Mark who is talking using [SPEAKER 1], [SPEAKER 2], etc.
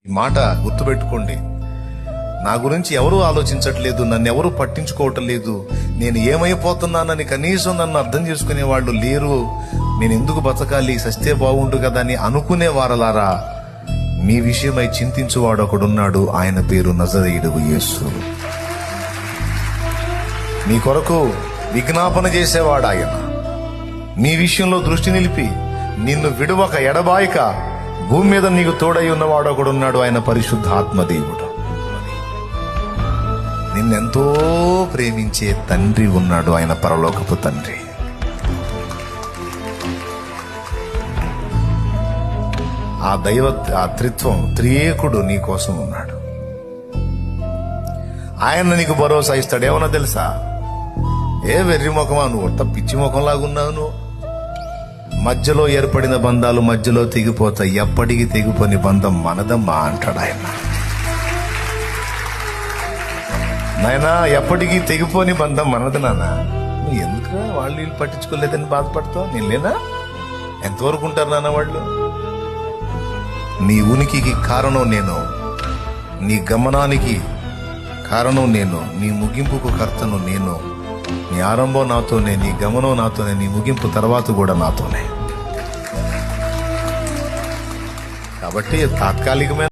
[SPEAKER 1] ఈ మాట గుర్తుపెట్టుకోండి. నా గురించి ఎవరూ ఆలోచించట్లేదు, నన్ను ఎవరూ పట్టించుకోవటం లేదు, నేను ఏమైపోతున్నానని కనీసం నన్ను అర్థం చేసుకునే వాళ్ళు లేరు, నేను ఎందుకు బతకాలి, సస్తే బాగుండు కదా అని అనుకునే వారలారా, మీ విషయమై చింతించువాడు ఒకడున్నాడు. ఆయన పేరు నజరేయుడగు యేసు. మీ కొరకు విజ్ఞాపన చేసేవాడు ఆయన. నీ విషయంలో దృష్టి నిలిపి నిన్ను విడువక ఎడబాయక భూమి మీద నీకు తోడై ఉన్నవాడు ఒకడున్నాడు. ఆయన పరిశుద్ధాత్మదేవుడు. నిన్నెంతో ప్రేమించే తండ్రి ఉన్నాడు, ఆయన పరలోకపు తండ్రి. ఆ త్రిత్వం, త్రియేకుడు నీ కోసం ఉన్నాడు. ఆయన నీకు భరోసా ఇస్తాడు. ఏమన్నా తెలుసా? ఏ వెర్రి ముఖమా నువ్వు, పిచ్చి ముఖంలాగున్నావు నువ్వు, మధ్యలో ఏర్పడిన బంధాలు మధ్యలో తెగిపోతాయి, ఎప్పటికీ తెగిపోని బంధం మనదమ్మా అంటాడు ఆయన. నాయనా, ఎప్పటికీ తెగిపోని బంధం మనది నాన్న. నువ్వు ఎందుకు వాళ్ళు వీళ్ళు పట్టించుకోలేదని బాధపడతావు? నేను లేనా? ఎంతవరకు ఉంటారు నాన్న వాళ్ళు? నీ ఉనికికి కారణం నేను, నీ గమనానికి కారణం నేను, నీ ముగింపుకు కర్తను నేను. నీ ఆరంభం నాతోనే, నీ గమనం నాతోనే, నీ ముగింపు తర్వాత కూడా నాతోనే. కాబట్టి తాత్కాలికమైన